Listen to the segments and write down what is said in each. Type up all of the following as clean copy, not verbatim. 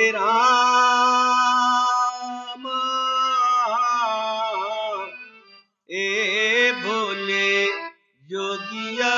हरे राम ए भोले जोगिया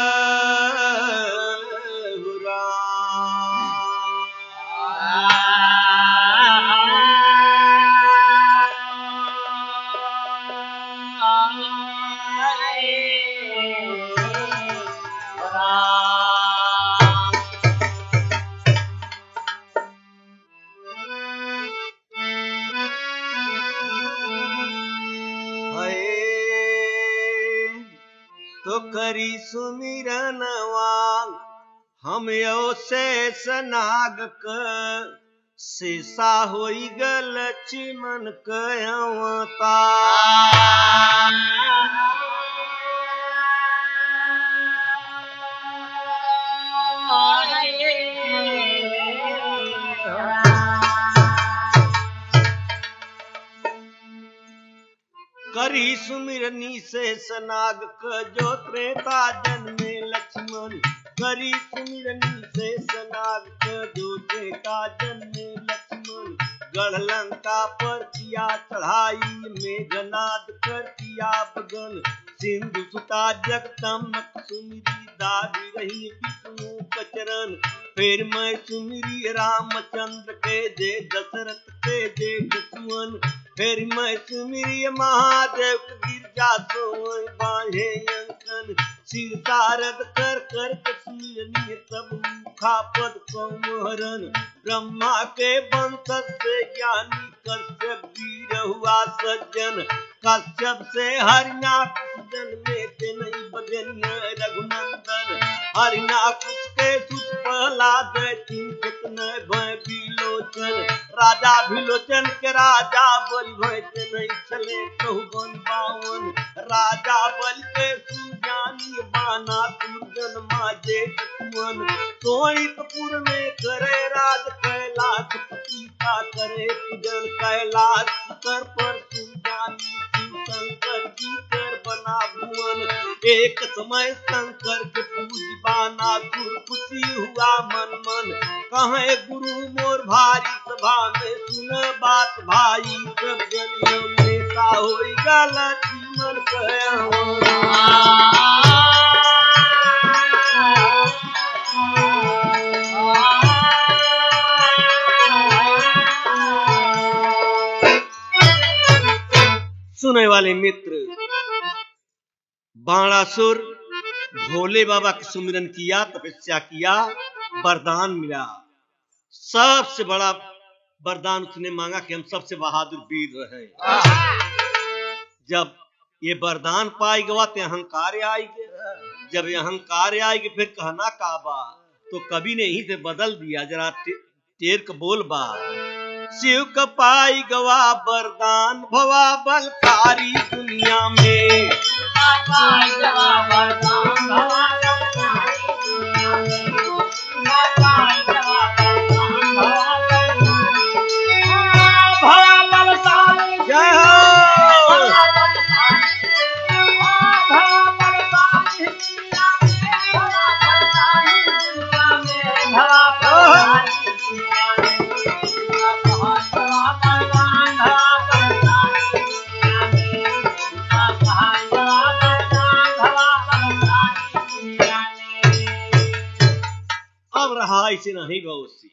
तो करी सुमिरनवा हम यो शेष नाग क शेषा होई गल चिमन कयवता करी सुमिरनी शेष नाग क जो त्रेता जन्मे लक्ष्मण करी सुमिरनी शेष नाग क जो त्रेता जन्मे लक्ष्मण गढ़ लंका पर किया चढ़ाई मेघनाद कर किया बगन सिंधु सुता जगदम्ब सुमिरी दादी रही विष्णु कचरन फिर मैं सुमिरी रामचंद्र के जय दशरथ के जय सुवन फिर मैं सुमिरी महादेव गिरजा सोई बाहे अंकन सिर तारद कर कर सुमिरनी तब मुखा पद को मोहरन ब्रह्मा के वंश से ज्ञानी कश्यप वीर हुआ सज्जन कश्यप से हरिनाथ जन्मे के नहीं बदन रघुनंदन हरिनाथ के सुत प्रहलाद तीन कितने भय विलोचन राजा विलोचन के राजा बलि भय के नहीं चले कहु बन बावन राजा बलि के सुजानी बाना दुर्जन माजे कुवन सोईतपुर में करे राज कैलाश पति का करे पूजन कैलाश कर पर सुजानी शंकर जी कर बना भुवन एक समय शंकर के पूज बाना सुर खुशी हुआ मन मन कहे गुरु मोर भारी सभा में सुन बात भाई सब जनियों नेता होई गलत मन सुने वाले मित्र बाणासुर भोले बाबा के सुमिरन किया तपस्या किया वरदान मिला सबसे बड़ा वरदान उसने मांगा कि हम सबसे बहादुर वीर रहे जब ये वरदान पाई गवा तो अहंकार आएगी जब ये अहंकार आएगी फिर कहना काबा तो कवि ने यहीं से बदल दिया जरा टेर का बोल बा शिव का पाई गवा वरदान भवा बलकारी दुनिया में ऐसे नहीं बहुसी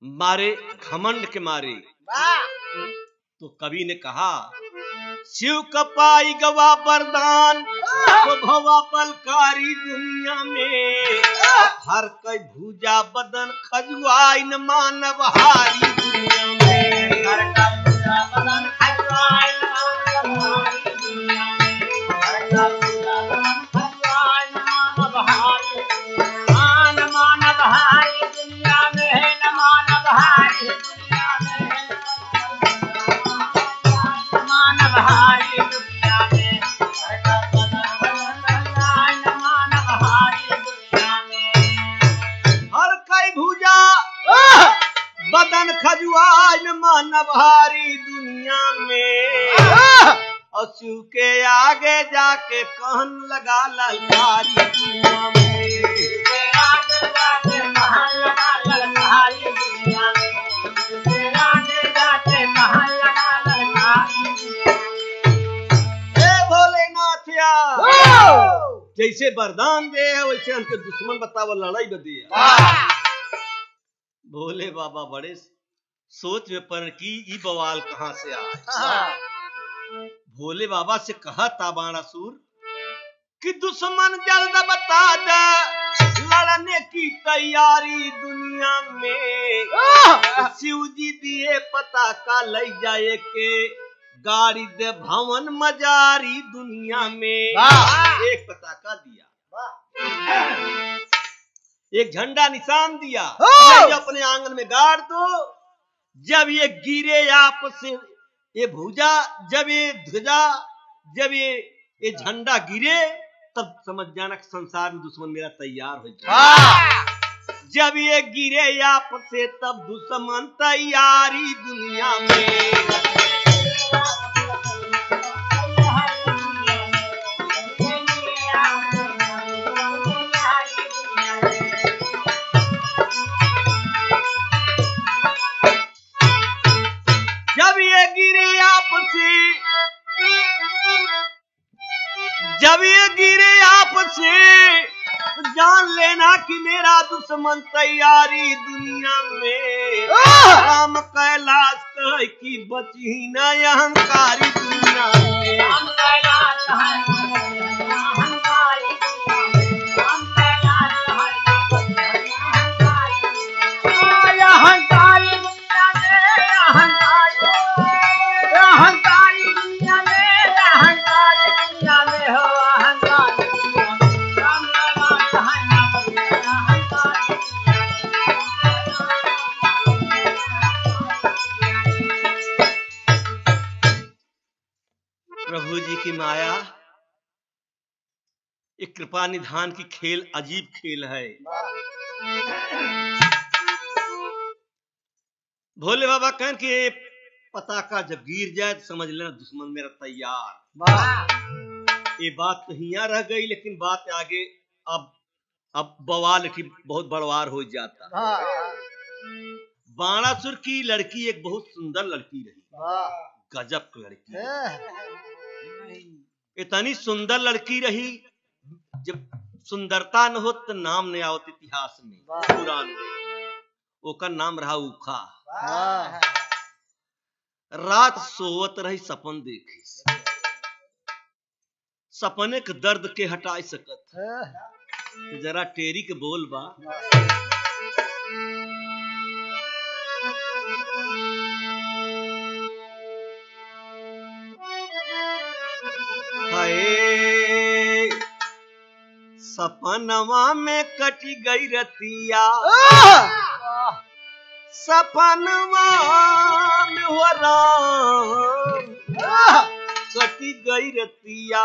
मारे घमंड के मारे तो कवि ने कहा शिव का पाई गवा वरदान तो भवा बलकारी दुनिया में हर कई भूजा बदन खजुआई न मानव हारी दुनिया में हर कई भूजा बदन खजुआई न मानव दुनिया में हर कई भूजा बदन खजुआई न मानव हारी दुनिया में है न मानव हारी दुनिया में मानव हारी दुनिया में मानव हारी दुनिया में हर कई भुजा बदन खजुआई न मानव हारी दुनिया में असु के आगे जाके कहन लगा ललकारी दुनिया में आगे जाके कहन लगा ललकारी दुनिया में जैसे वरदान दे वैसे हमके दुश्मन बताओ लड़ाई बदे। भोले बाबा बड़े सोच में पड़ कि ई बवाल कहाँ से आए। भोले बाबा से कहा था बाणासुर कि दुश्मन जल्द बता दे लड़ने की तैयारी दुनिया में। शिव जी दिए पता का ले जाए के गाड़ी दे भवन मजारी दुनिया में। एक पता का दिया, एक झंडा निशान दिया, ये अपने आंगन में गाड़ दो। जब ये गिरे आपस से ये भुजा, जब ये ध्वजा, जब ये झंडा गिरे तब समझ जाना कि संसार में दुश्मन मेरा तैयार हो जाए। जब ये गिरे आपस से तब दुश्मन तैयारी दुनिया में। जब ये गिरे आपसे जान लेना कि मेरा दुश्मन तैयारी दुनिया में। राम कैलाश कह की बची न अहंकारी दुनिया में। प्रभु जी की माया एक कृपा निधान की खेल अजीब खेल है। भोले बाबा कहें कि पताका जब गिर जाए तो समझ लेना दुश्मन मेरा तैयार। ये बात तो हिया रह गई, लेकिन बात आगे अब बवाल की बहुत बड़वार हो जाता। बाणासुर की लड़की एक बहुत सुंदर लड़की रही, गजब की लड़की। इतनी सुंदर लड़की रही, जब सुंदरता न हो तो नाम नहीं आवत इतिहास में पुराण में। ओका नाम रहा उखा। रात सोवत रही सपन देखी, सपने के दर्द के हटाई सकत तो जरा टेरी के बोल बा। हाय सपनवा में कटी गई रतिया, सपनवा में हो राम कटी गई रतिया।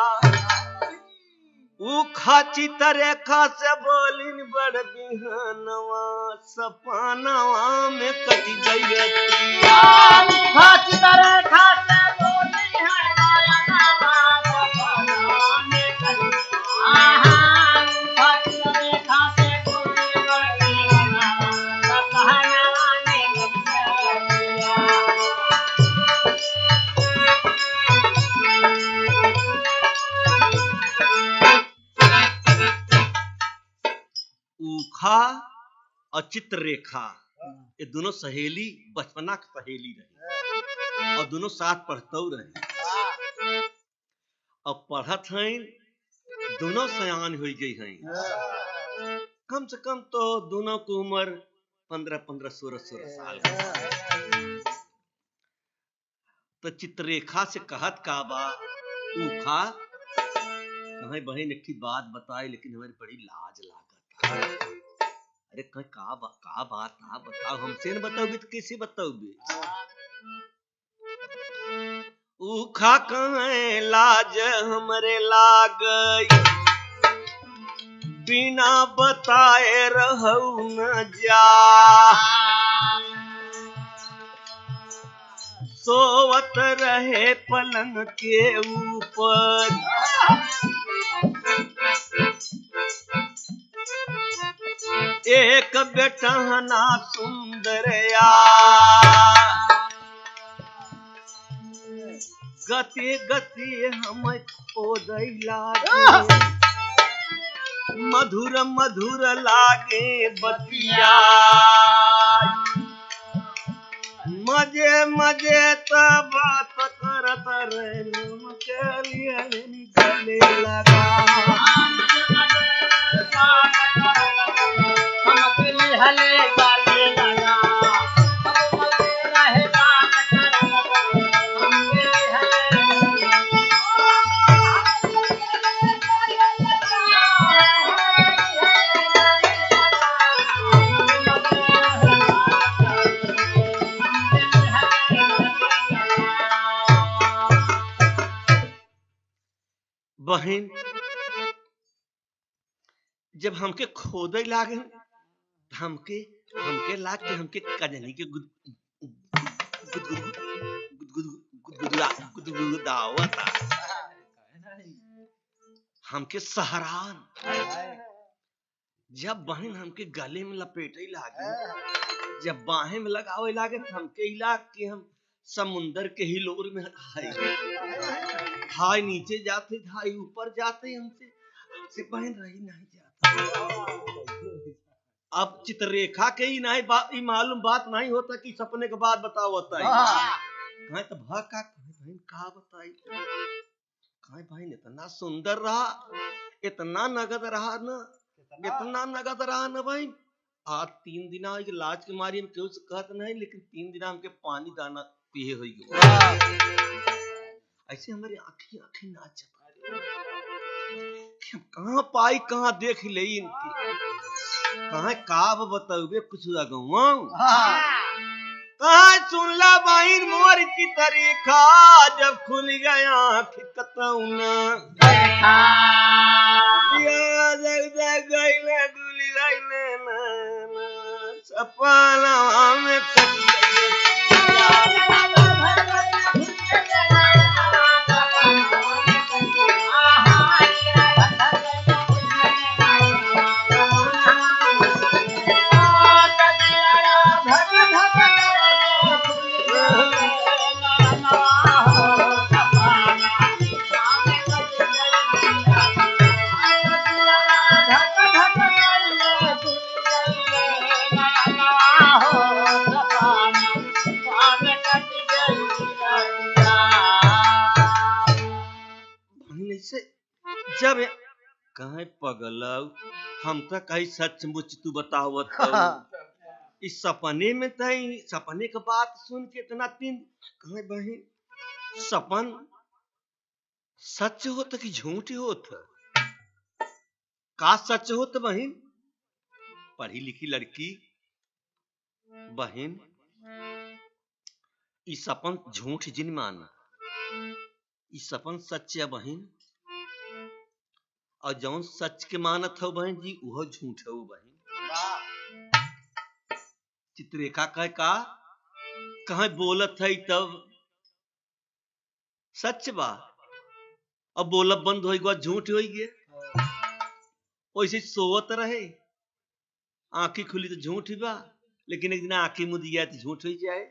उखा चितरेखा से बोलिन बड़ बिहनवा, सपनवा में कटी गई रतिया। उखा चितरेखा से बोलिन ऊखा और चित्ररेखा ये दोनों सहेली बचपना की सहेली रही और दोनों साथ पढ़ते रहे और पढ़त हैं। दोनों सयान हो गई हैं, कम से कम तो दोनों की उम्र 15-15, 16-16 साल की। तो चित्ररेखा से कहत का बा ऊखा कहीं बहन एक बात बताए, लेकिन हमारी बड़ी लाज लागत। अरे कहीं का बात ना बताओ, हमसे न बताओगे तो कैसे बताओगे। ऊखा कहें लाज हमरे लागई, बिना बताए रहू न जा। सोवत रहे पलंग के ऊपर, एक बेटहना सुंदरया। गति गति हम खोदैला मधुर मधुर लागे बतिया मजे मजे तब बात करत रहलू के लिए निकले लगा बहन जब हमके खोदे लागे हमके हमके लाग के हमके कजनी के गुदगुदावता हमके सहरान जब बहन हमके गले में लपेटे लागे जब बाहें में लगावे लागे हमके हिला कि हम समुंदर के हिलोर में हाय नीचे जाते हाय ऊपर जाते हमसे बहन रही नहीं जाता अब चित्ररेखा के ही नहीं मालूम बात नहीं होता कि सपने के बाद बताओ होता है तो भाका बहन कहा बताई कहा बहन इतना सुंदर रहा इतना नगद रहा ना इतना नगद रहा ना बहन आज 3 दिन लाज के मारी हम क्यों से कहते नहीं लेकिन 3 दिन हमके पानी दाना पिए हुई ऐसे हमारी आँखें आँखें नाच हम कहाँ पाई कहाँ देख ले इनकी कहाँ काब बताओ कुछ लगवा कहाँ सुन ला बहन मोर की तरीका जब खुल गया आँख कतौना सपना में जब कहे पगलऊ हम तो कहीं सचमुच तू बतावत इस सपने में तई सपने के बात सुन के इतना दिन कहे बहन सपन सच होता कि झूठ होता का सच होता बहन पढ़ी लिखी लड़की बहन इस सपन झूठ जिन माना इस सपन सच है बहन और जौन सच के मानत हो बहन जी वो झूठ हो बहन चित्ररेखा कहे बोलत है तब सच बा अब बोलब बंद हो गया झूठ हो गया वैसे सोवत रहे आंखी खुली तो झूठ ही बा लेकिन एक दिन आंखी मुद गया तो झूठ हो जाए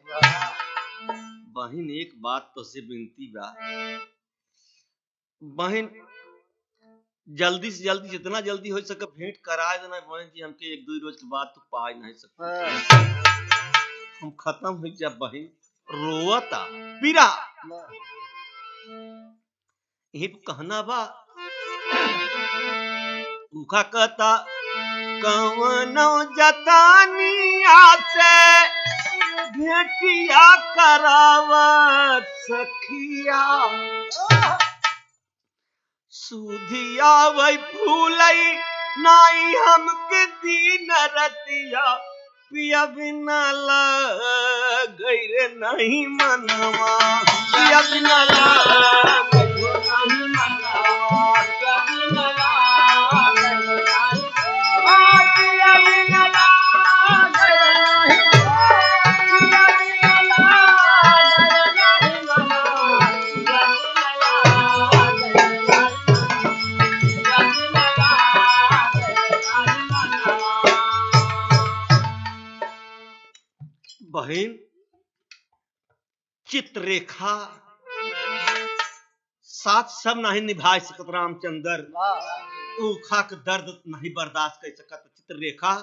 बहन एक बात तो से विनती बा बहन जल्दी से जल्दी जितना जल्दी हो सके भेंट करा देना बहन जी हमके 1-2 रोज के बाद तो पा ही नहीं सकते हम खत्म हो जा बहन रोवता पीरा यही कहना बा उखा कहता कवनो जतानिया से भेटिया करावत सखिया सुधिया वही फूलई नाई हमके दीन रतिया पिया बिना गई रे नहीं मनवा पिया बिना नहीं मनवा पिया बिना बहन चित्ररेखा साथ सब नहीं निभा सकत रामचंद्र ऊखा के दर्द नहीं बर्दाश्त कर सकत चित्ररेखा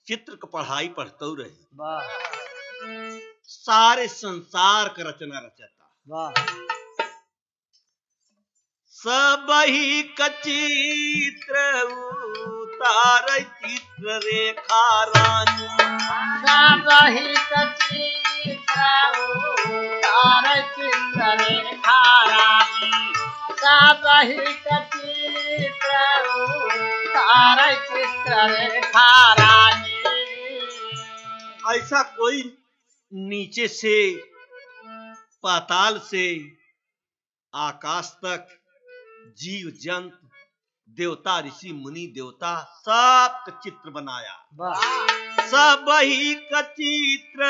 चित्र के पढ़ाई पढ़ते रही। वाह सारे संसार का रचना रचता। वाह सब ही कचित्र उतार चित्र रेखा रानी। सबहि चित्र उतार चित्र रेखा रानी सबहि चित्र उतार चित्र रेखा रानी। ऐसा कोई नीचे से पाताल से आकाश तक जीव जंतु देवता ऋषि मुनि देवता सब का चित्र बनाया। वाह सब ही का चित्र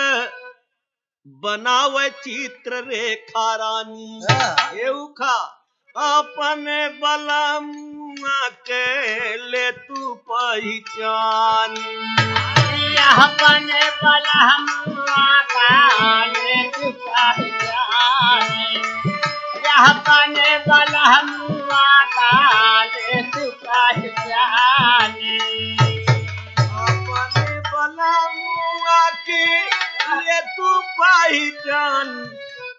बनावे चित्र रेखा रानी। ये उखा अपने बलम के ले तू पहचान। अपने बलहमुआ का ले तू पहचान अपने बलहमुआ का ले तू पहचान। अपने बलमुआ के ले तू पहचान।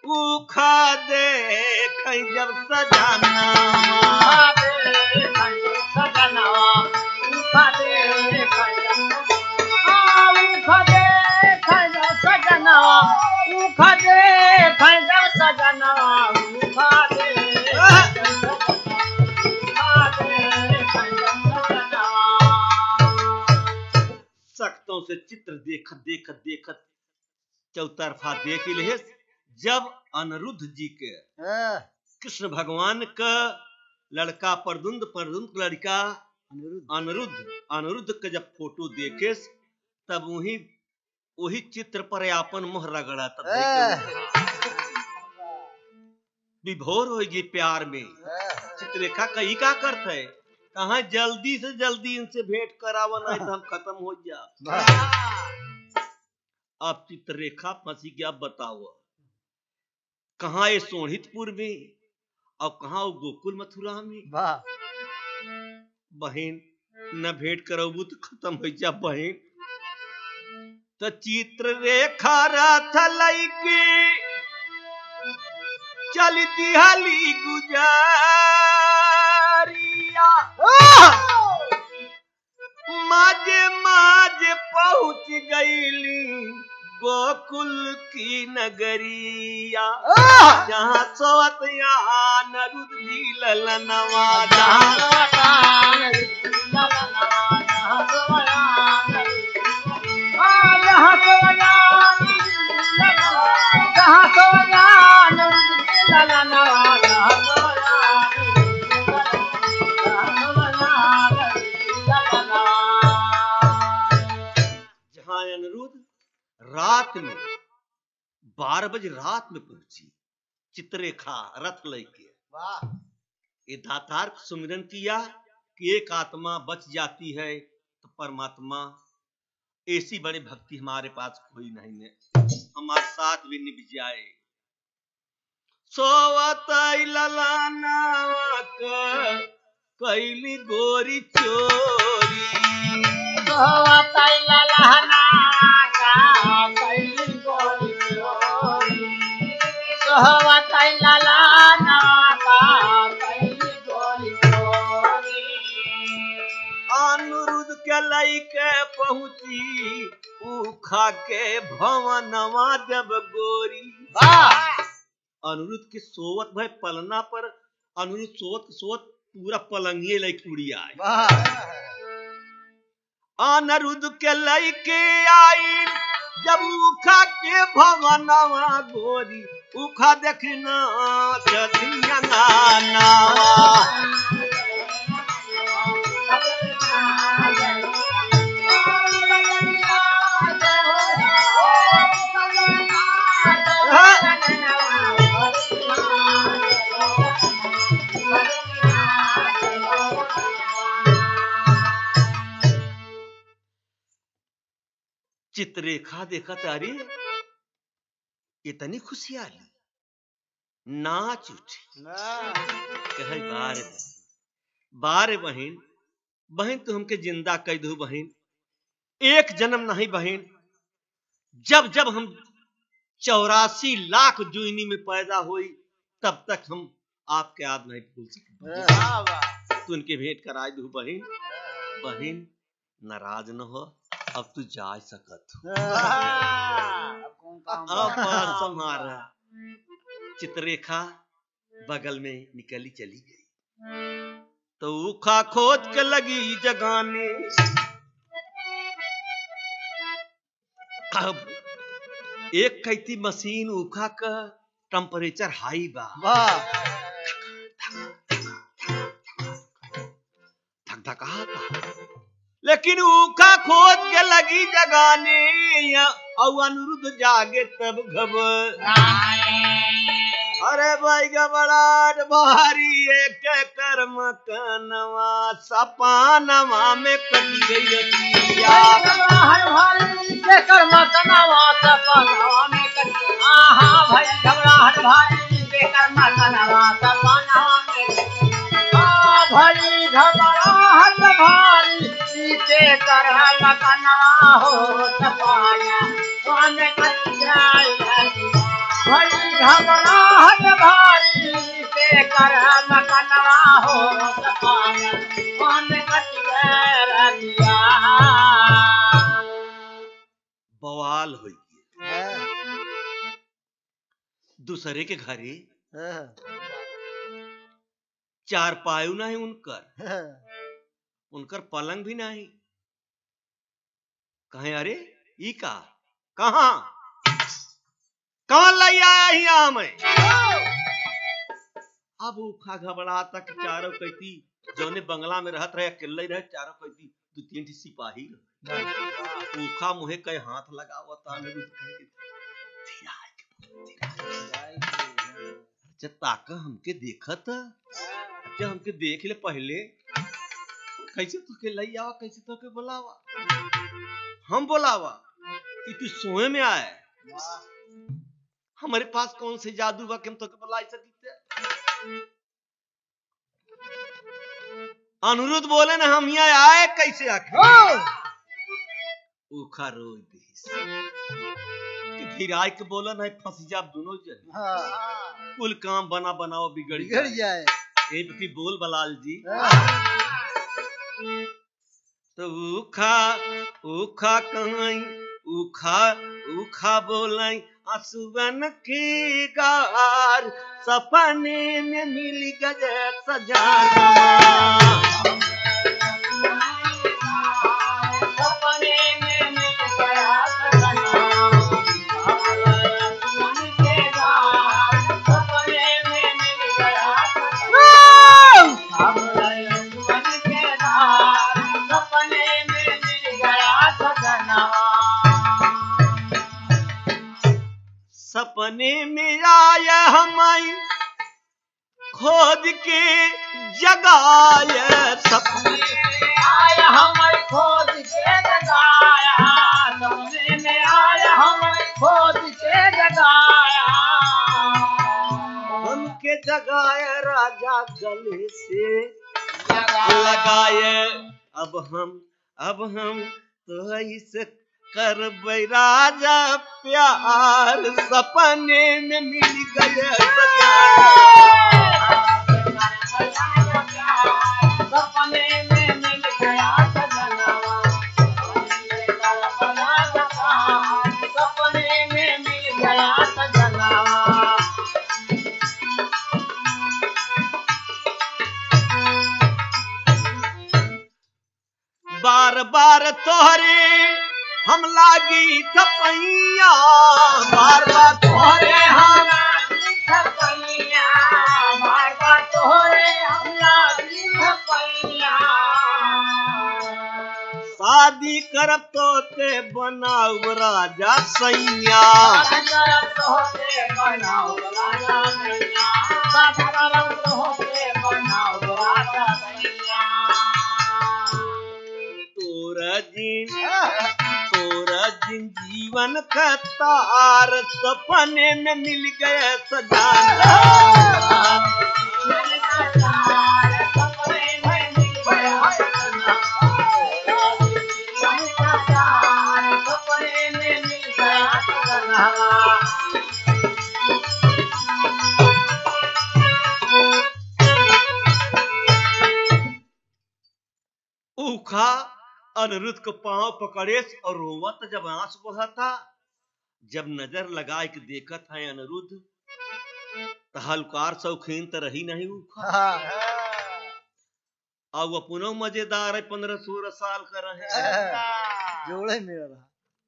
उखा देख जब सजाना सख्तों से चित्र देखत देखत देखत चौतरफा देख ले। जब अनिरुद्ध जी के कृष्ण भगवान का लड़का प्रद्युम्न प्रद्युम्न का लड़का अनिरुद्ध का जब फोटो देखे तब वही चित्र पर अपन मोहर रगड़ा। तब विभोर हो गई प्यार में। चित्ररेखा कहीं का करते है कहा जल्दी से जल्दी इनसे भेंट करावा नहीं तो हम खत्म हो जा। अब चित्ररेखा फंसी क्या बताओ कहा ये सोहितपुर में और कहा वो गोकुल मथुरा में। बहन न भेंट करोबू तो खत्म हो जा बहन। तो चित्ररेखा रथ लईके चलती हली गुजारिया। माजे माजे पहुंच गईली गोकुल की नगरिया। जहाँ सोवत अनिरुद्ध जी ललनवा। जहाँ अनिरुद्ध रात में 12 बजे रात में पहुंची चित्ररेखा रथ लेके। ये दातार सुमिरन किया कि एक आत्मा बच जाती है तो परमात्मा ऐसी बड़ी भक्ति हमारे पास कोई नहीं है हमारे साथ भी निभ जाए। सोवत ललनावा कैली गोरी चोरी। सोवत ललनावा कैली गोरी चोरी। सोवत ललनावा कैली गोरी चोरी। अनिरुद्ध के लईके पहुंची उखा के भवनवा जब गोरी। अनिरुद्ध के सोवत भाई पलना पर अनिरुद्ध सोवत पूरा पलंगिए लईके उड़िया। अनिरुद्ध के लईके आई जब उखा के भवनवा गोरी। उखा देखना चथिया नाना। चित्ररेखा देखा तारी इतनी खुशहाली नाच उठी। कहे बार बारे बहन, बहन तू हमके जिंदा कह दू बहन, एक जन्म नहीं बहन, जब जब हम 84 लाख जुइनी में पैदा हुई तब तक हम आपके याद नहीं भूल सके। तू उनके भेंट करा दू बहन। बहन नाराज न हो, अब तू जा सकत हो। अब हमारा चित्ररेखा बगल में निकली चली गई तो ऊखा खोद के लगी जगाने। अब एक कहती मशीन ऊखा का टेम्परेचर हाई बा, धक धकाता, लेकिन ऊखा खोद के लगी जगाने। और अनिरुद्ध जागे तब घबराए। अरे भाई घबराहट भारी एक कर्म कनवा सपानवा में कटी गई रतिया। घबराहट भारी के कर्म कनवा सपानवा में कटी। आहा भाई घबराहट भारी के कर्म कनवा सपानवा में कटी। आ भाई घबराहट भारी के कर्म कनवा हो सपानवा में कटी जाए। भाई घबराहट भारी के कर्म कनवा हो सपानवा में कटी जाए। बवाल हो दूसरे के घरे चार पायु नहीं उनकर पलंग भी नहीं। कहे अरे ई का कहाँ लाई आया ही हमें। अब ऊखा घबरा तक चारों कहती जौने बंगला में रहत रहे अकेले रहे, चारों कहती 2-3 सिपाही ऊखा मुहे कई हाथ लगावता। अच्छा ताका हमके देखत, अच्छा हमके देख ले पहले कैसे तुके लई आवा, कैसे तुके बुलावा। हम बुलावा कि तू सोए में आए, हमारे पास कौन से जादू बा कि हम तुके बुला सकते। अनिरुद्ध बोले ना हम यहाँ आए कैसे आखे। ऊखा रो गिराय के बोला नहीं फंस जा दोनों जन। कुल काम बना बनाओ बिगड़ जाए। एक बोल बलाल जी तो ऊखा कहीं ऊखा बोलाई आंसुअन की गार सपने में मिल गए सजाना। सपने में आया हमारी खोद के जगाया। सपने में आया हमारी खोद के जगाया। सपने में आया हमारी खोद के जगाया। हमके जगाया राजा गले से लगाए। अब हम तो इसे कर राजा प्यार सपने में मिल गए सपने में मिल गया सजनवा। सपने में मिल गया सजनवा। बार बार तोहरे हम लागी थपैया। बार बार तोहरे हम लागी थपैया। बार बार तोहरे हम लागी थपैया। शादी करब तो ते बनाऊ राजा सैया। करब तो ते बनाऊ राजा सैया। करब तो ते बनाऊ राजा सैया। तोरा जिन जीवन का तार सपने में मिल गए सजाना। सपने में उखा अनिरुद्ध को पांव पकड़े और रोवत जब आंस बहता। जब नजर लगा के देखत है अनिरुद्ध तो हलकार शौकीन तो रही नहीं उखा। और वो पुनः मजेदार है, 15-16 साल का रहे। जोड़े में रहा।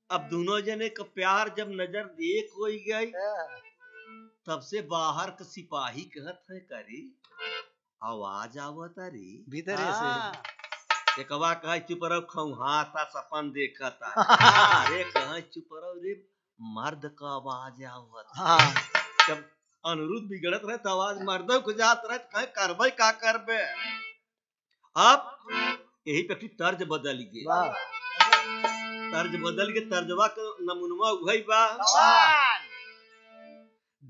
अब दोनों जने का प्यार जब नजर देख हो गई, तब से बाहर का सिपाही कहत है करे आवाज आवत रे भीतर से। एकवा कहा चुप रहो खौहाता सपन देखता। अरे कहा चुप रहो रे मर्द का आवाज आवत। जब अनिरुद्ध बिगड़त रहे तो आवाज मर्द को जात रहे, कहे करबे का करबे। अब यही पे तर्ज बदल गए। तर्ज बदल के तर्जवा के नमूनवा उहई बा।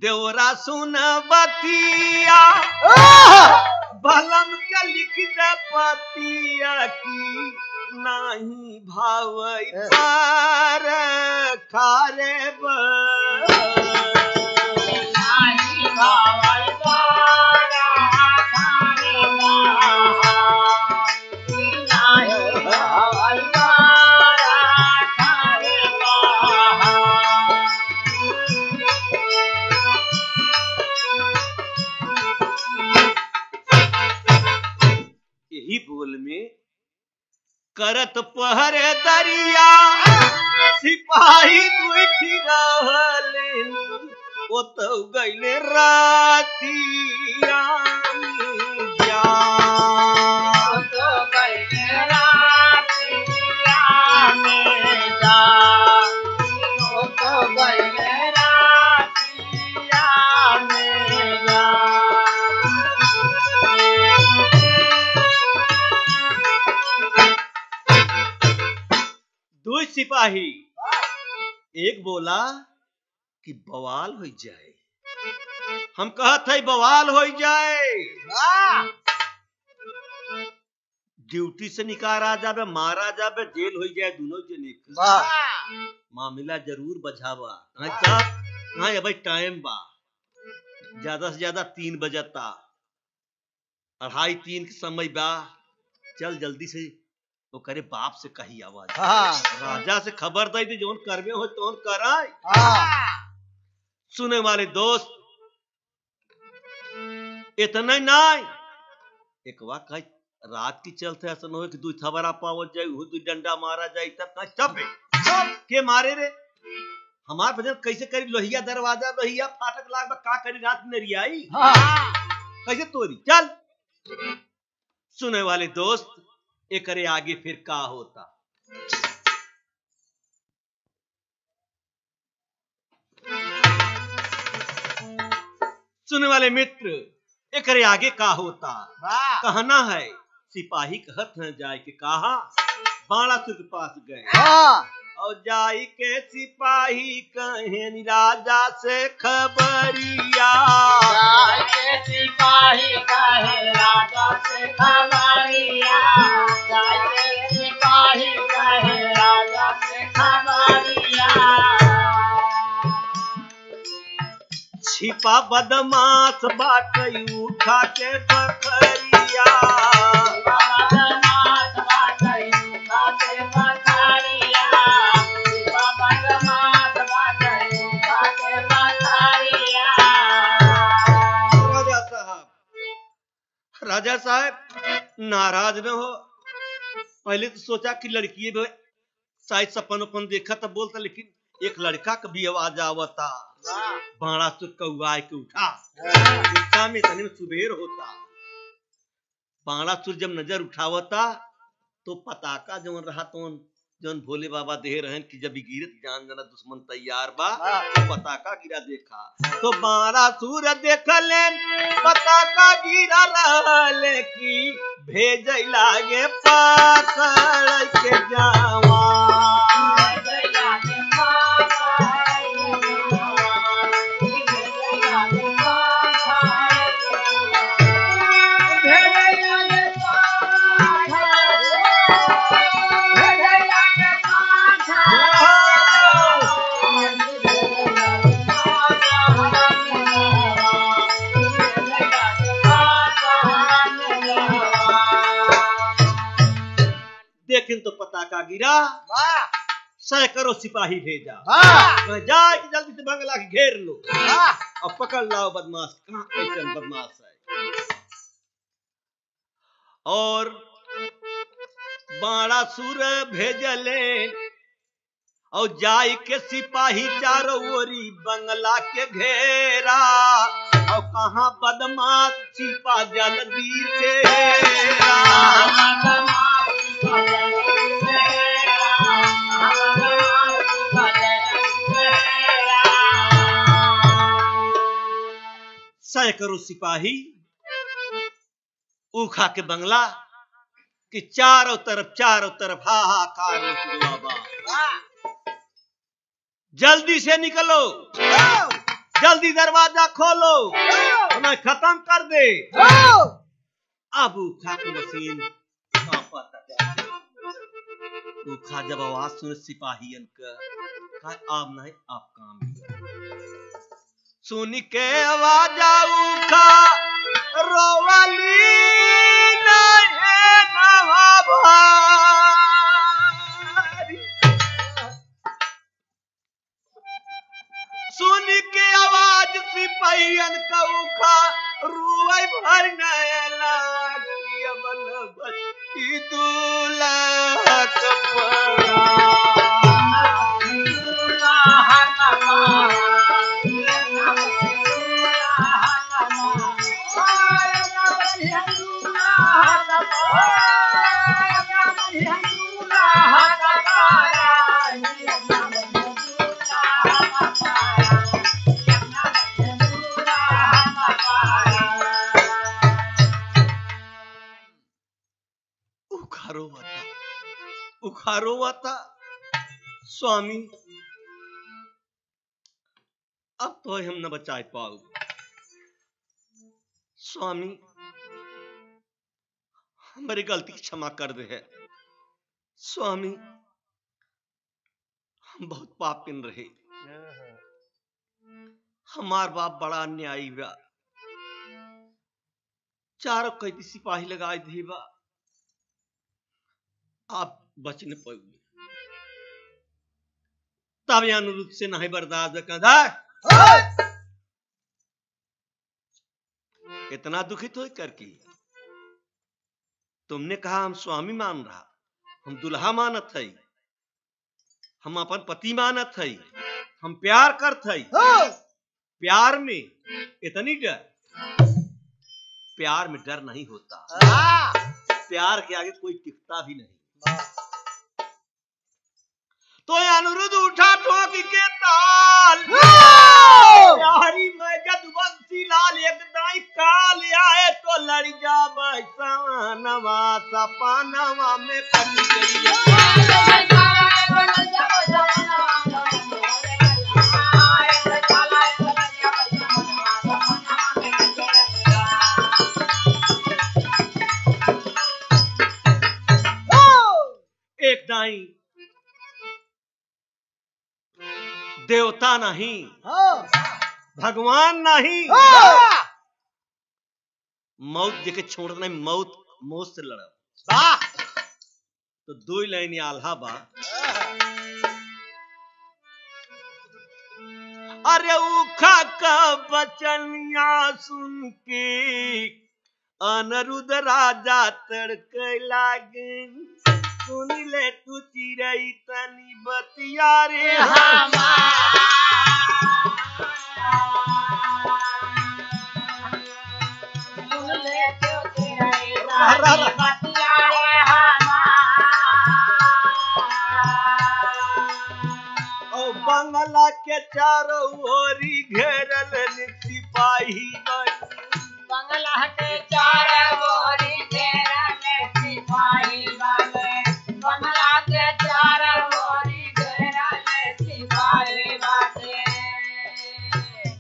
देवरा सुन बतिया बलम के लिख दे पतिया की नहीं भावई पार खारे नहीं भावई पार खारे नहीं भावई पार खारे यही बोल में करत पहरे दरिया सिपाही दुखी रहले ओ तो गईले रातिया में जा। तो गईले रातिया में जा। तो गईले रातिया में जा। दो सिपाही एक बोला कि बवाल हो जाए। हम कहत है बवाल हो जाए, ड्यूटी से निकाला जाबे, मारा जाबे, जेल हो जाए दोनों जने का। मामला जरूर बझावा। कहाँ अब टाइम बा, ज्यादा से ज्यादा 3 बजता, 2:30 के समय बा। चल जल्दी से वो करे बाप से कही आवाज। राजा से खबर दे दी जोन करवे हो तो कराए। सुने वाले दोस्त इतना नहीं, एक वाक रात की चलते ऐसा न हो कि 2 थबरा पावत जाए, 2 डंडा मारा जाए, तब कहा चप के मारे रे हमार भजन कैसे करी। लोहिया दरवाजा लोहिया फाटक लाग का करी रात में रियाई कैसे तोरी। चल सुने वाले दोस्त एकरे आगे फिर का होता। सुने वाले मित्र एकरे आगे का होता कहना है। सिपाही कहत हैं जाए के कहा बाणासुर के पास गए और जाई के सिपाही कहे राजा से खबरिया। जाई के सिपाही कहे राजा से खबरिया। जाई के सिपाही कहे राजा से खबरिया। छिपा बदमाश बाटई उठा के बखरिया। बदमाश बाटई उठा के बखरिया। बदमाश बाटई उठा के बखरिया। राजा साहब नाराज न हो। पहले तो सोचा कि लड़की भी शायद सपन अपन देखा तो बोलता, लेकिन एक लड़का का भी आवाज आवता। बाणासुर कौआ के उठा, गुस्सा में तनी में सुबेर होता। बाणासुर जब नजर उठावता तो पताका जवन रहा तो जवन भोले बाबा दे रहन कि जब गिरत जान जना दुश्मन तैयार बा, तो पताका गिरा देखा तो बाणासुर देखले पताका गिरा रहले की भेज लागे पकड़ के जावा। लेकिन तो पता का गिरा, वाह सैकड़ों सिपाही भेजा, वाह कहा जाए कि जल्दी से बंगला के घेर लो वाह और पकड़ लाओ बदमाश। कहाँ कैसे बदमाश है। और बाणासुर भेजले और जाई के सिपाही चारों ओरी बंगला के घेरा, और कहाँ बदमाश छिपा जल्दी से सैकड़ों सिपाही ऊखा के बंगला कि चारों तरफ हाहाकार मच गया बा। जल्दी से निकलो, जल्दी दरवाजा खोलो, हमें खत्म कर दे। अब ऊखा की मशीन ऊखा जब आवाज सुने सिपाहियन का, आप नहीं आप काम सुन के आवाज ऊखा रोवली सुन के आवाज सिपाहियन का ऊखा रुई भर नयला दूल्हा उखारो था स्वामी, अब तो हम न बचा पाओ स्वामी, हमारी गलती क्षमा कर दे है स्वामी, हम बहुत पापिन रहे, हमार बाप बड़ा अन्यायी हुआ, चारों कैदी सिपाही लगाए दी बा, आप बच न पाओ। तब अनुरुद्ध से नहीं बर्दाश्त कहता इतना दुखित हो करके, तुमने कहा हम स्वामी मान रहा, हम दुल्हा मानत है, हम अपन पति मानत है, हम प्यार करत है। प्यार में इतनी डर, प्यार में डर नहीं होता, प्यार के आगे कोई टिकता भी नहीं। तो अनुरुद्ध उठा ठोक के ताल, प्यारी मैं जदुवंशी लाल एक दाई काल आए तो लड़ जा बैसानवा सपानवा में पड़ गई। एक दाई देवता नहीं, भगवान नहीं, मौत देखे छोड़ नहीं, मौत से लड़ा तो दो लाइन आल्हा बा। अरे ऊखा का बचनिया सुन के अनिरुद्ध राजा तड़क लागे, सुन ले तू चिरई तनी बतिया रे और बंगला के चारों ओरी घेरल सिपाही, बंगला के चारों ओरी घेरल सिपाही बाले, बंगला के चारों ओरी घेरल सिपाही बाले,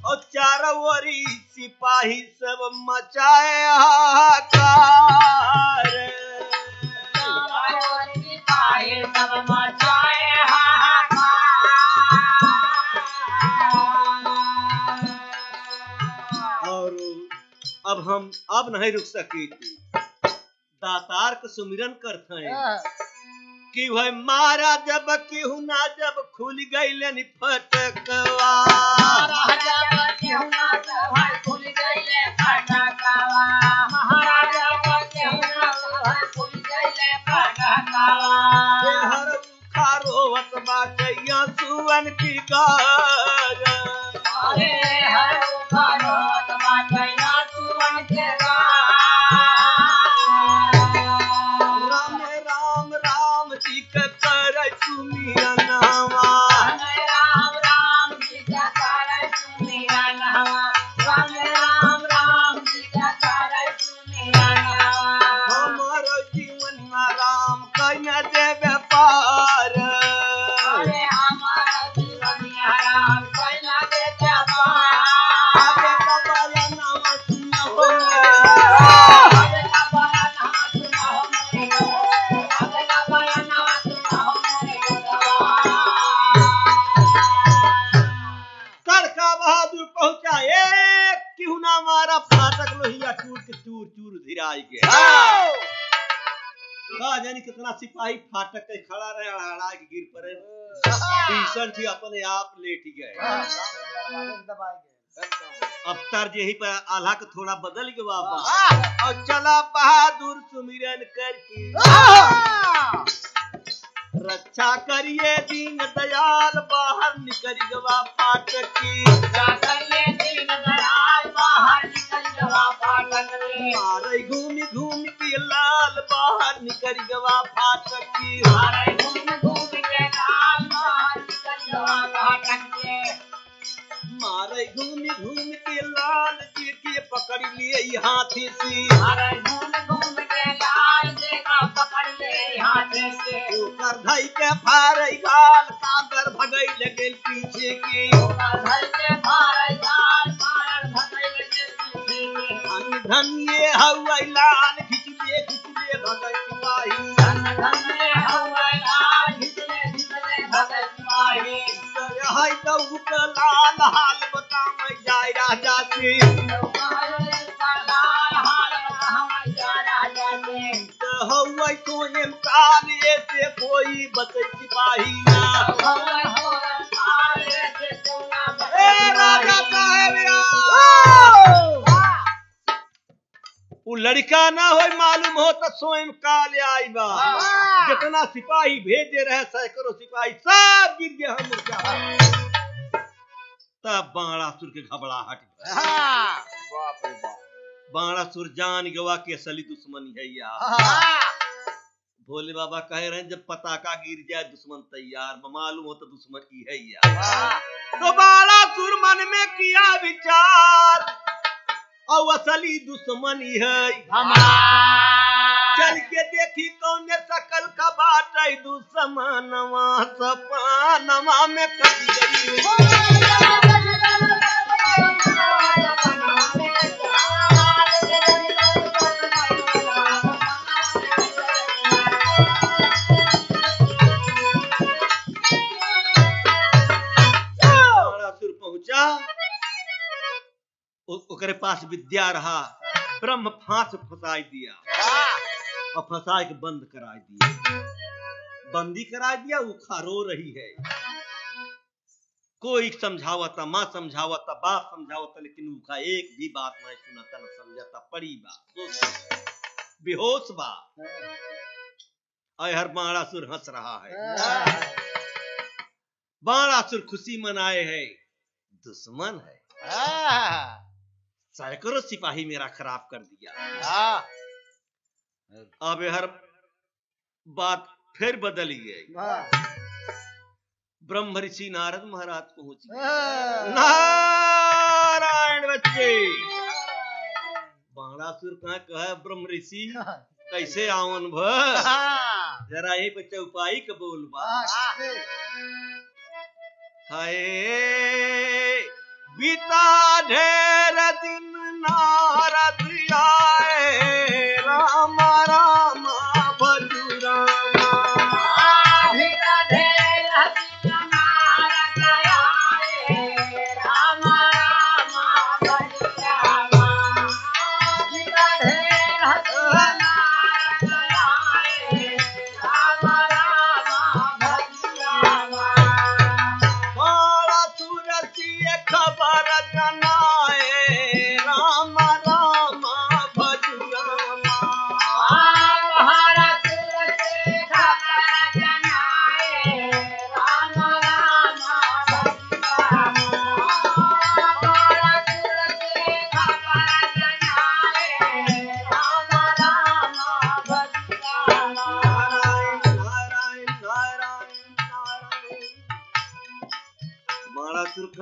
और चारों ओरी सिपाही सब मचाए हाहाकार, चारों ओरी सिपाही सब मचाए हाहाकार। और अब नहीं रुक सकी, दातार के सुमिरन करते हैं, कि वह मारा जब केहू ना जब खुल गईलन फटकवा महाराजा केहू ना सहाय खुल गईले फटकवा महाराजा केहू ना सहाय खुल गईले फटकवा हर खारोवत बाटे सुवन की गार अरे हर खारोवत बाटे सुवन के जानी कितना सिपाही फाटक के खड़ा रहे हड़ा के गिर पड़े भीषण थी अपने आप लेट गए अब तर्ज यही पर आल्हा का थोड़ा बदल गया बाबा और चला बहादुर सुमिरन करके रक्षा करिए दीन दयाल बाहर निकल गवा फाटक की रक्षा करिए दीन दयाल बाहर निकल गवा फाटक की मारे घूमी घूमी के लाल बाहर निकल गवा फाटक की मारे घूमी घूमी के लाल बाहर निकल गवा फाटक की मारे घूमी घूमी के लाल जी के पकड़ लिए हाथी से मारे घूमी घूमी के लाल जी का पकड़ लिए हाथी से ऊपर धई के फारे गाल सागर भगई लगे पीछे के ऊपर धई के फारे गाल सागर भगई लगे पीछे के धन ये हवाई लाल खिच ले भगई सिपाही धन ये हवाई लाल खिच ले भगई सिपाही हाय तो लाल हाल बता मैं जाय राजा से हवाई तो एम काल ऐसे कोई बचे सिपाही ना ए राजा साहब वो लड़का ना हो मालूम हो तो स्वयं काल आई बा जितना सिपाही भेजे रहे सैकड़ों सिपाही सब गिर गए हम तब बाणासुर के घबराहट बाणासुर जान गवा के असली दुश्मन है या भोले बाबा कह रहे हैं जब पताका गिर जाए दुश्मन तैयार मालूम हो तो दुश्मन की है या तो बाणासुर मन में किया विचार और असली दुश्मन है चल के देखी कौन सकल का बाट दुश्मनवा सपनवा में कट गई पहुंचा ओकरे पास विद्या रहा ब्रह्म फांस फंसाई दिया और फंसा के बंद करा दिया बंदी करा दिया वो खारो रही है कोई समझावता माँ समझावता बाप समझावता लेकिन उसका एक भी बात नहीं सुनाता न समझाता पड़ी बात बेहोश बा हर बाणासुर हंस रहा है बाणासुर खुशी मनाए है दुश्मन है सैकड़ों सिपाही मेरा खराब कर दिया अब हर बात फिर बदल गई ब्रह्म ऋषि नारद महाराज पहुंच गए नारायण बच्चे बाणासुर कहा ब्रह्म ऋषि कैसे आवन भ जरा यही पे चौपाई का बोल बा हाय बीता ढेर दिन नारद आए राम राम भजू रामा बीता ढेर दिन नारद आए राम राम भजू रामा बीता ढेर दिन नारद आए राम राम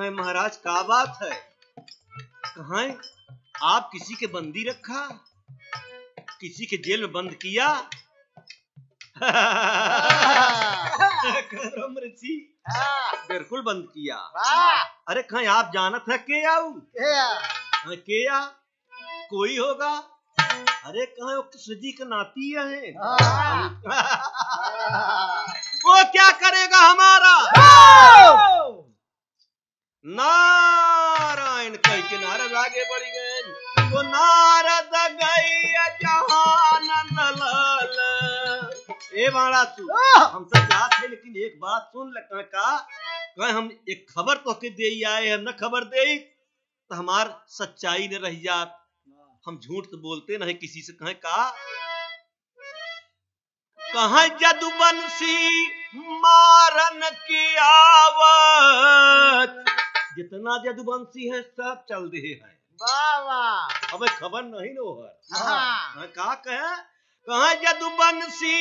कहें महाराज क्या बात है? कहें आप किसी के बंदी रखा, किसी के जेल में बंद किया? ऋषि बिल्कुल बंद किया। अरे कहीं आप जानत है के आऊ? के आ कोई होगा? अरे कहें वो कृष्ण जी का नाती है। वो क्या करेगा हमारा? नारायण कह के नारद आगे बढ़ गए। तो नारद गई जहानंद लाल। ए बाड़ा तू हमसे जात है, लेकिन एक बात सुन लगा का कहीं हम एक खबर तो के दे आए, हम न खबर दे तो हमार सच्चाई न रह जात। हम झूठ तो बोलते नहीं किसी से। कहें का कहाँ जदुबंसी मारन की आवत। जितना जदुबंसी है सब चल रहे हैं। अब खबर नहीं नो है का कहे कहाँ जदुबंसी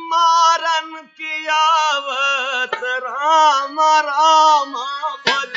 मारन की आवत। राम राम भज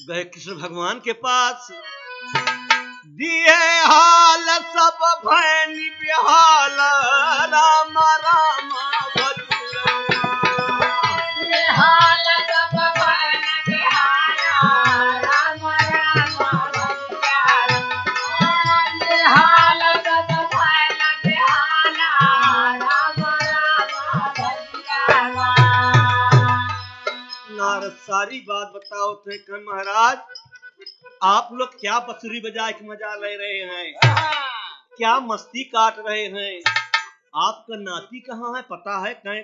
गए कृष्ण भगवान के पास। दिए हाल सब भैनी बिहाल। राम राम भज नारद सारी बात बताओ थे कि महाराज आप लोग क्या बंसुरी बजा के मजा ले रहे हैं, क्या मस्ती काट रहे हैं। आपका नाती कहाँ है पता है? कहीं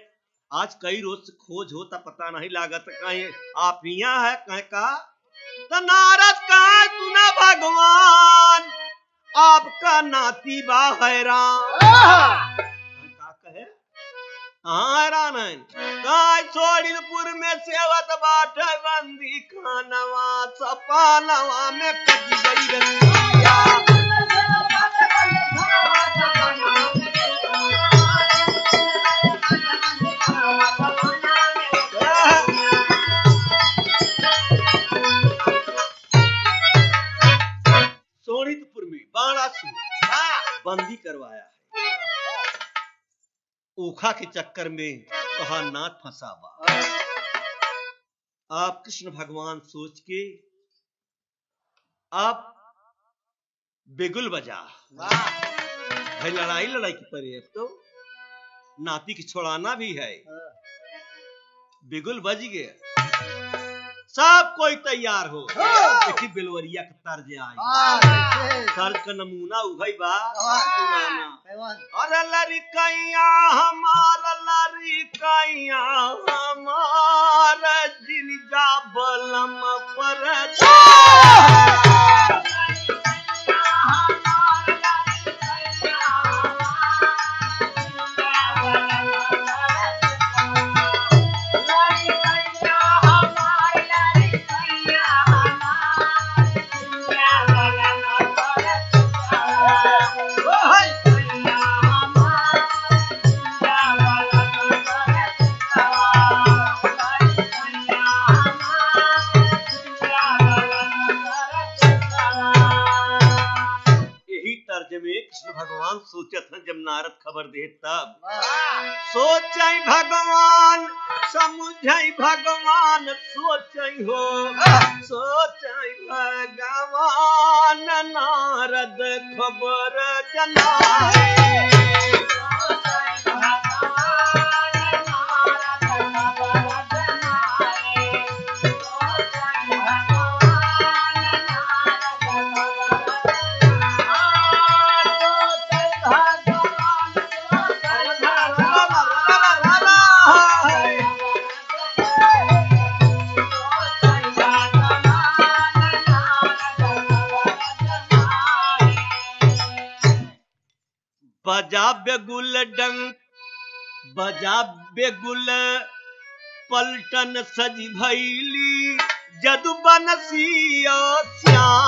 आज कई रोज से खोज होता पता नहीं लागत। कहीं आप यहाँ है कहीं का तो नारद कहाँ सुना भगवान आपका नाती बा हैरान। का कहे हैरान है सोड़ीपुर में सेवत बाट बंदी खानवा सपानवा में कट गई रतिया। सोड़ीपुर में बाणासुर बंदी करवाया है। ओखा के चक्कर में कहा नाथ फंसावा। आप कृष्ण भगवान सोच के आप बिगुल बजा। भाई लड़ाई की परी अब तो नाती की छोड़ाना भी है। बिगुल बज गया, सब कोई तैयार हो। देखी बिलवरिया का तर्ज आई, तर्ज का नमूना उभई बा पुराना। अरे लड़कैया हमारा लड़कैया हमारा जिन जा बलम पर भगवान सोचत हैं जब नारद खबर दे तब सोचई भगवान समझई भगवान सोचई हो सोचई भगवान नारद खबर जनाए बजा बेगुल डंक बजा बेगुल पलटन सजी भैली जदु बनसिया श्याम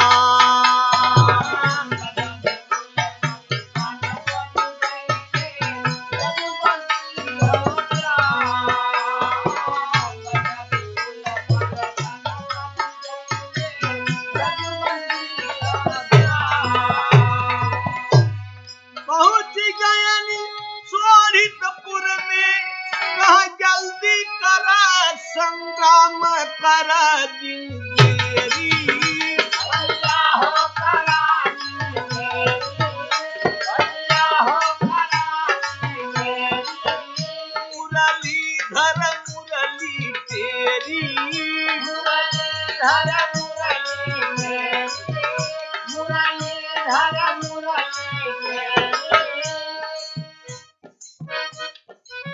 पहुंच गयन सोरितपुर में कहा जल्दी करा संग्राम करा जिंदगी मुरलीधर मुरली तेरी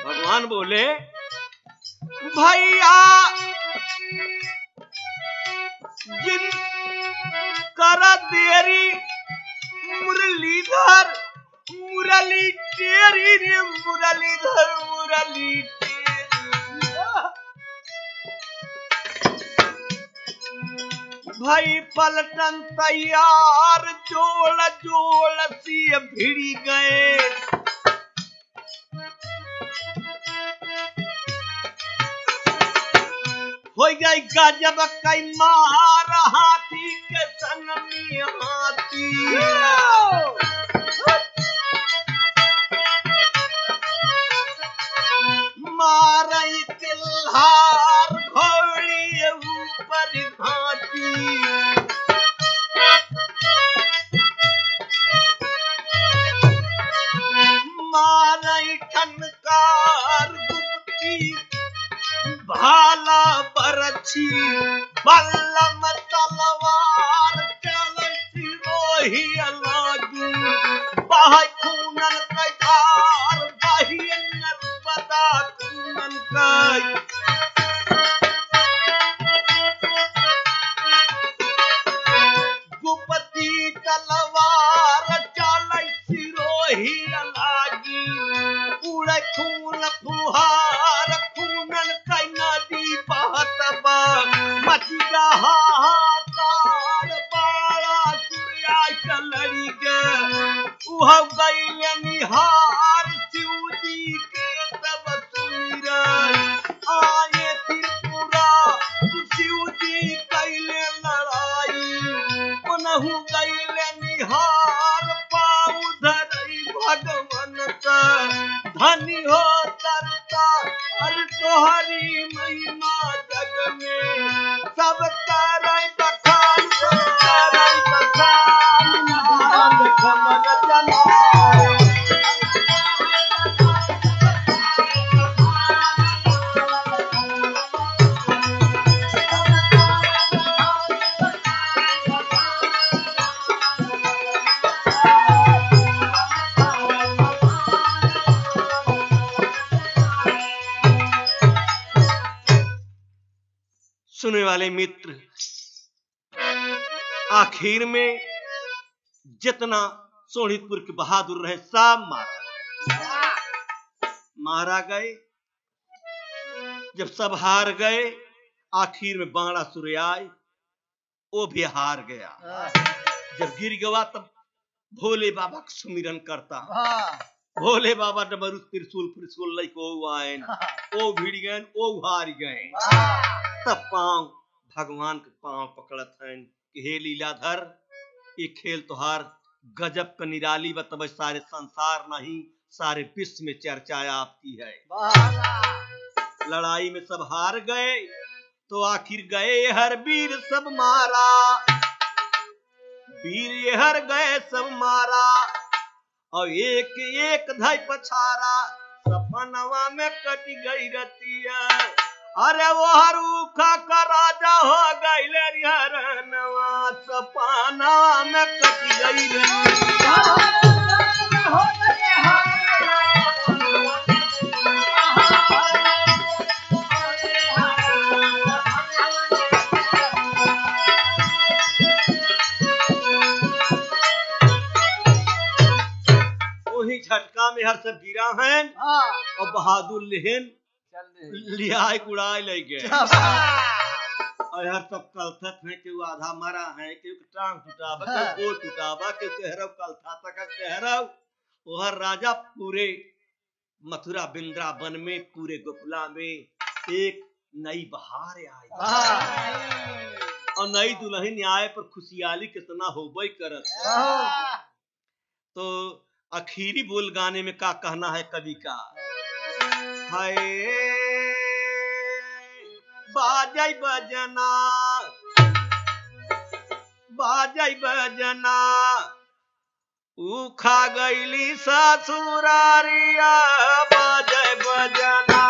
भगवान बोले भैया जिन कर देरी मुरलीधर मुरली तेरी रे मुरलीधर मुरली तेरी भाई पलटन तैयार जोड़ जोड़ सी भिड़ी गए हो गई गजब कई मार हाथी के संग में हाथी मारई तिल्हार घोड़ी ऊपर घाटी मारई ठनकार गुप्ती भाला बरछी बल्लम तलवार चलती रोही लागी बहाई खूनन कैधार बहिए नर्मदा खूनन कै गुप्ती तलवार चलती रोही लागी उड़े खून फुहार खूनन कै नदी बहत बा मचिया हाहाकार बाड़ा सूर्या कलड़ी गे उह गईले निहार शिवजी के तब सुमिरन आए त्रिपुरा शिवजी कैले लड़ाई पुनहु गईले निहार पाऊ धरई भगवन का धनी हो तरता अरे तोहरी महिमा जग में सब करई बखान सब करई बखान नाम खबर जनाए सुनने वाले मित्र आखिर में जितना सोनितपुर के बहादुर रहे सब मारा गए। जब सब हार गए आखिर में बाणा सुरयाय वो भी हार गया। जब गिर गया तब भोले बाबा का सुमिरन करता। भोले बाबा डमरू त्रिशूल त्रिशूल लइको आयन ओ भिड़ गए ओ हार गए। तब पांव भगवान के पांव पकड़त हैं कि हे लीलाधर ये खेल तोहार गजब का निराली बतब सारे संसार नहीं सारे विश्व में चर्चा आपकी है। लड़ाई में सब हार गए तो आखिर गए हर वीर सब मारा, वीर ये हर गए सब मारा और एक एक धाई पछारा, सपनवा में कट गई रतिया। अरे वो हरूखा का राजा हो गई हरनवा, सपनवा में कट गई रतिया। झटका में हर सब गिरा है और बहादुर लेहन लिहाय गुड़ाई ले गए और हर सब कलथत है कि वो आधा मरा है कि टांग टूटावा कि गोड़ टूटावा कि कहरव कलथा तक कहरव। वो हर राजा पूरे मथुरा वृंदावन में पूरे गोकुला में एक नई बहार आई और नई दुल्हन आए पर खुशियाली कितना होबई करत। तो आखिरी बोल गाने में क्या कहना है कवि का, हाय बाजै बजना बाजै बजना उखा गईली ससुरारिया, बाजै बजना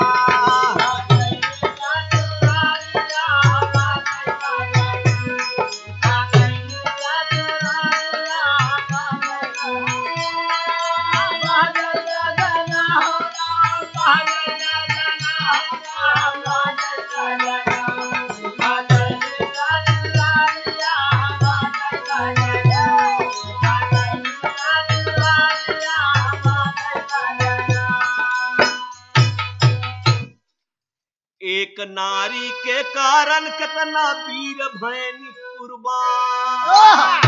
एक नारी के कारण कितना वीर भैनी कुर्बान,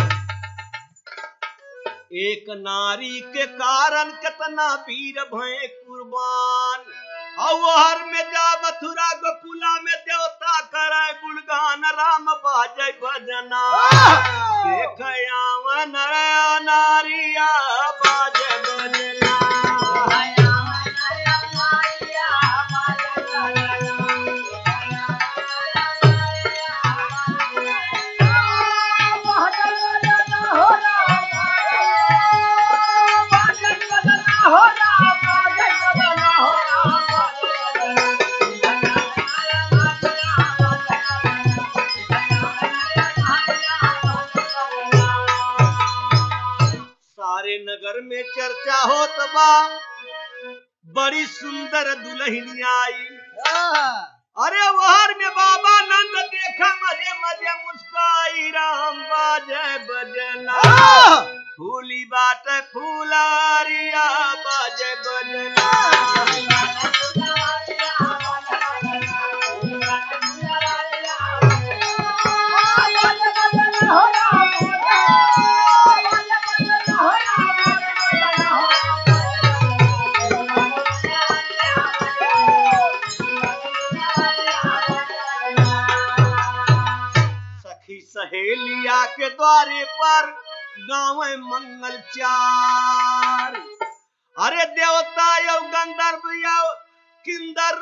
एक नारी के कारण कितना वीर भय कुर्बान। और हर में जा मथुरा गोकुला में देवता करे गुणगान, राम बाजै भजना देख आवन नारिया बाजै भजना। नगर में चर्चा होत बा बड़ी सुंदर दुल्हन आई। अरे वहर में बाबा नंद देखा मजे मजे मुस्काई, राम बाजै बजना फूली बाट फूलारिया बाजै बजना। सहेलिया के द्वारे पर गाँव मंगल चार, अरे देवता यौ गंधर्व यौ किंदर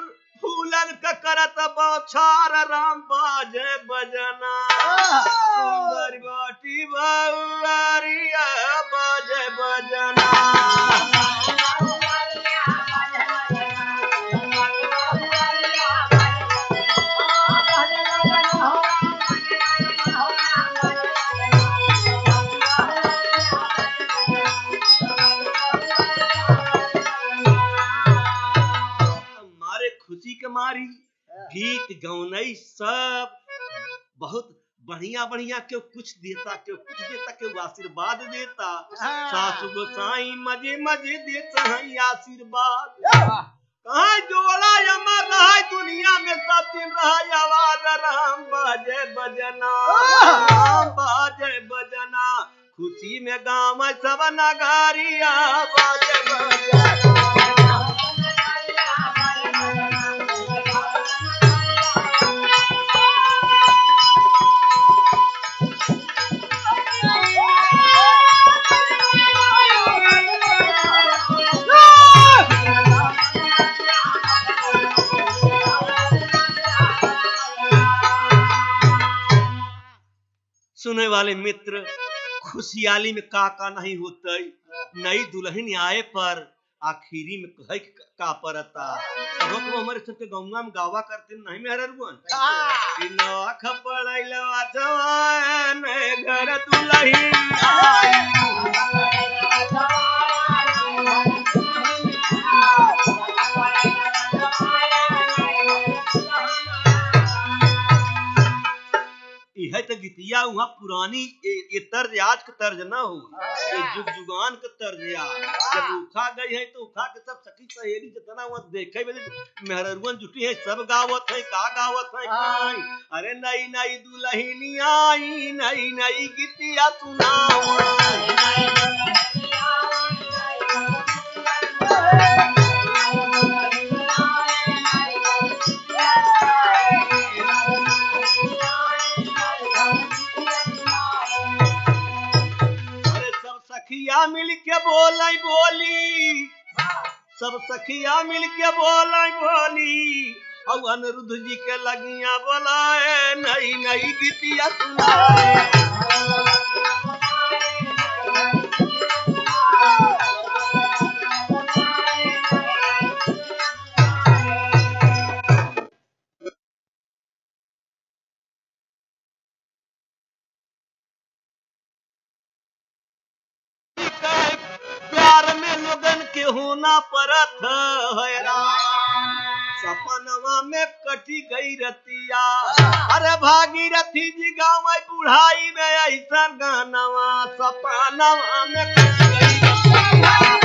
फूलन का करत बौछार, राम बाजै बजना सुंदर बाटी बउरिया बाजै बजना। खुशी के मारी गीत गौनई सब बहुत बढ़िया बढ़िया, क्यों कुछ देता क्यों कुछ देता, क्यों आशीर्वाद देता। सासु गोसाई मजे मजे देता है आशीर्वाद। कहाँ जोड़ा अमर रहा दुनिया में सब दिन रहा आवाज, राम बाजै बजना राम बाजै बजना। खुशी में गाँव सब नगारिया बाजै बजना। सुने वाले मित्र, खुशहाली में का नहीं होता, नई दुल्हन आए पर आखिरी में कहे का परता सब को हमारे सबके गौवा में गावा करते नहीं मेहररुअन कि नौख पड़ैलवा जवान घर दुल्हन आई। यह तो गीतिया वहाँ पुरानी ये तर्ज आज का तर्ज ना हो, ये जुग जुगान का तर्ज या जब उखा गई है तो उखा के सब सखी सहेली जितना वहाँ देखे मेहररुअन जुटी है सब गावत है का गावत है काई। अरे नई नई दुल्हनी आई नई नई गीतिया सुनाओ। सखिया मिल के बोलाई बोली, सब सखिया मिल के बोलाई बोली, और अनिरुद्ध जी के लगिया बोलाए नई नई गीतिया सुनाए। होना परत सपनवा में कटी गई रतिया। अरे भागीरथी जी गाँव बुढ़ाई में ऐसा गानवा सपनवा में कटी गई रतिया।